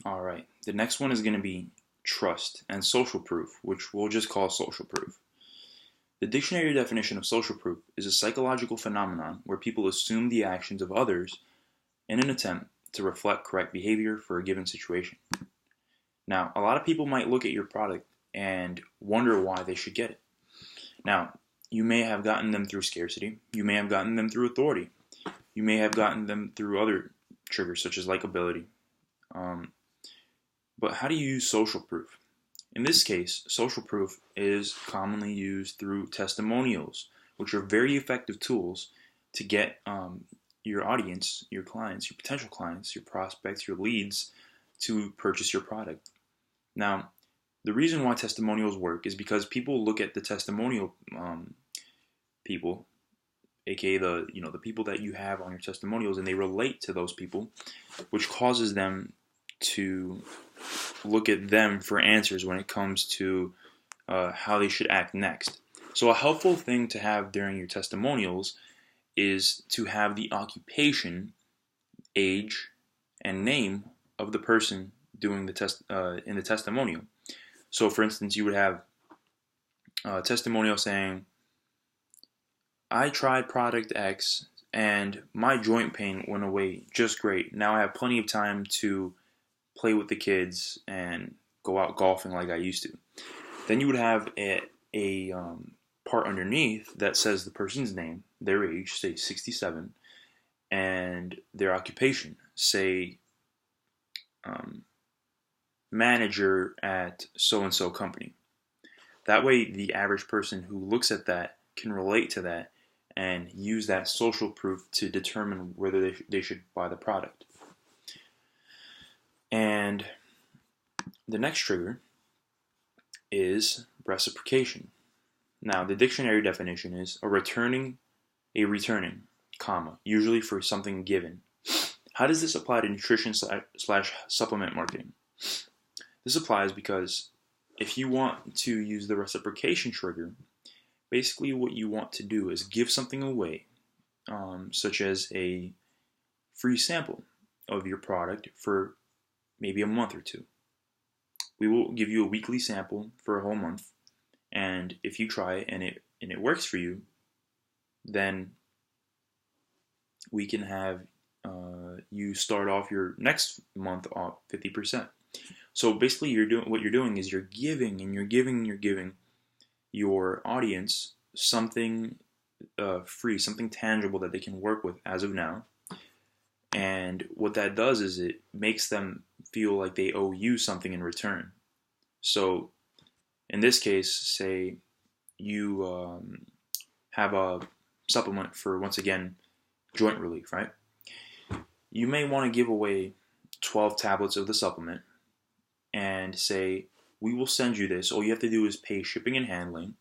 All right. The next one is going to be trust and social proof, which we'll just call social proof. The dictionary definition of social proof is a psychological phenomenon where people assume the actions of others in an attempt to reflect correct behavior for a given situation. Now, a lot of people might look at your product and wonder why they should get it. Now, you may have gotten them through scarcity, you may have gotten them through authority, you may have gotten them through other triggers such as likability. Um, but how do you use social proof? In this case, social proof is commonly used through testimonials, which are very effective tools to get your audience, your clients, your potential clients, your prospects, your leads to purchase your product. Now, the reason why testimonials work is because people look at the testimonial people, aka the people that you have on your testimonials, and they relate to those people, which causes them to look at them for answers when it comes to how they should act next. So a helpful thing to have during your testimonials is to have the occupation, age, and name of the person doing the test in the testimonial. So, for instance, you would have a testimonial saying, "I tried product X and my joint pain went away just great. Now I have plenty of time to play with the kids and go out golfing like I used to." Then you would have a part underneath that says the person's name, their age, say 67, and their occupation, say um, manager at so and so company. That way, the average person who looks at that can relate to that and use that social proof to determine whether they should buy the product. And the next trigger is reciprocation. Now, the dictionary definition is a returning, comma, usually for something given. How does this apply to nutrition slash supplement marketing? This applies because if you want to use the reciprocation trigger, basically what you want to do is give something away, such as a free sample of your product for maybe a month or two. We will give you a weekly sample for a whole month, and if you try it and it works for you, then we can have you start off your next month off 50%. So basically, what you're doing is you're giving and you're giving your audience something free, something tangible that they can work with as of now. And what that does is it makes them feel like they owe you something in return. So in this case, say you have a supplement for, once again, joint relief, right? You may want to give away 12 tablets of the supplement and say, "We will send you this. All you have to do is pay shipping and handling.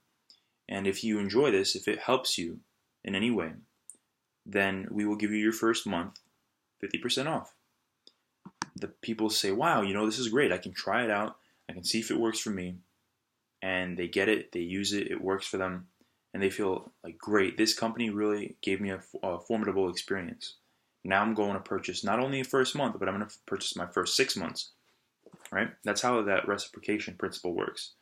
And if you enjoy this, if it helps you in any way, then we will give you your first month 50% off." The people say, "Wow, this is great. I can try it out. I can see if it works for me." And they get it, they use it, it works for them, and they feel like, "Great, this company really gave me a formidable experience. Now I'm going to purchase not only the first month, but I'm going to purchase my first 6 months." Right? That's how that reciprocation principle works.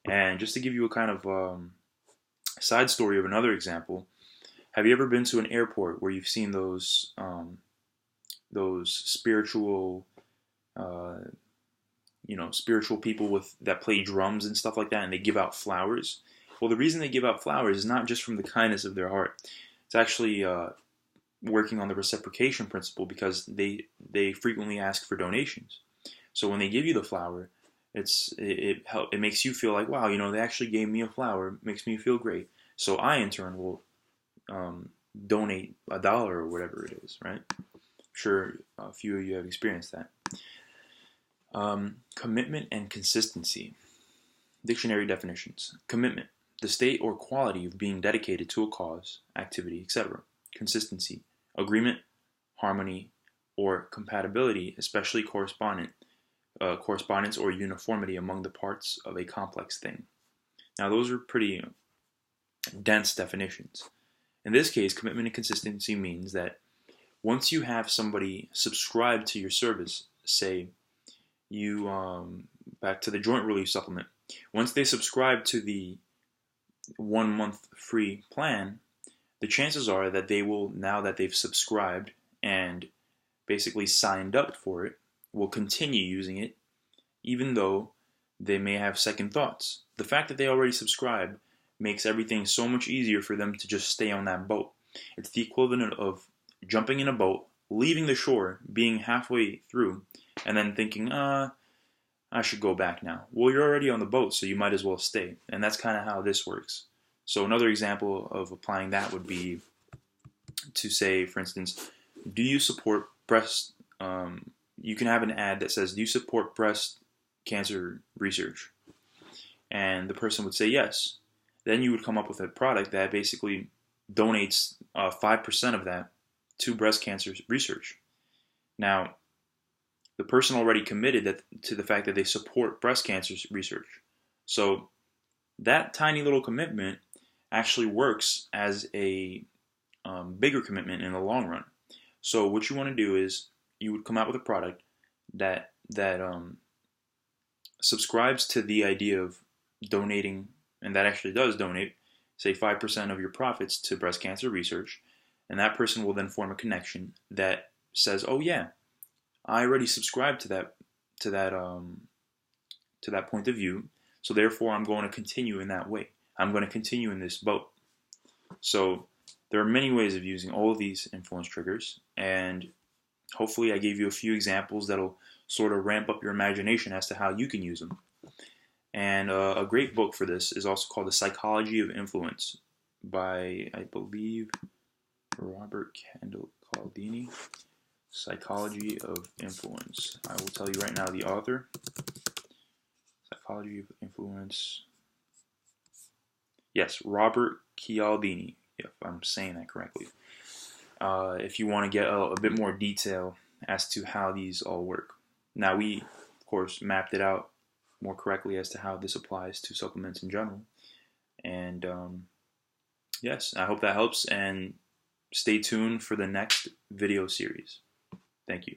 And just to give you a kind of side story of another example, have you ever been to an airport where you've seen those spiritual spiritual people that play drums and stuff like that, and they give out flowers? Well, the reason they give out flowers is not just from the kindness of their heart. It's actually working on the reciprocation principle, because they frequently ask for donations. So when they give you the flower, it makes you feel like, wow, they actually gave me a flower. It makes me feel great. So I, in turn, will donate $1 or whatever it is, right? I'm sure a few of you have experienced that. Commitment and consistency. Dictionary definitions. Commitment, the state or quality of being dedicated to a cause, activity, etc. Consistency, agreement, harmony, or compatibility, especially correspondence or uniformity among the parts of a complex thing. Now, those are pretty dense definitions. In this case, commitment and consistency means that once you have somebody subscribe to your service, say you back to the joint relief supplement. Once they subscribe to the 1 month free plan, the chances are that they will, now that they've subscribed and basically signed up for it, will continue using it even though they may have second thoughts. The fact that they already subscribe makes everything so much easier for them to just stay on that boat. It's the equivalent of jumping in a boat, leaving the shore, being halfway through, and then thinking, I should go back now. Well, you're already on the boat, so you might as well stay. And that's kind of how this works. So another example of applying that would be to say, for instance, do you support breast, you can have an ad that says, do you support breast cancer research? And the person would say yes. Then you would come up with a product that basically donates 5% of that to breast cancer research. Now, the person already committed to the fact that they support breast cancer research. So that tiny little commitment actually works as a bigger commitment in the long run. So what you want to do is you would come out with a product that subscribes to the idea of donating, and that actually does donate, say 5% of your profits to breast cancer research, and that person will then form a connection that says, "Oh yeah, I already subscribe to that point of view, so therefore I'm going to continue in that way. I'm going to continue in this boat." So there are many ways of using all of these influence triggers, and hopefully I gave you a few examples that'll sort of ramp up your imagination as to how you can use them. And a great book for this is also called The Psychology of Influence by, I believe, Robert Cialdini. Psychology of Influence. I will tell you right now the author. Psychology of Influence. Yes, Robert Cialdini, if I'm saying that correctly. If you want to get a bit more detail as to how these all work. Now, we, of course, mapped it out more correctly as to how this applies to supplements in general. And yes, I hope that helps, and stay tuned for the next video series. Thank you.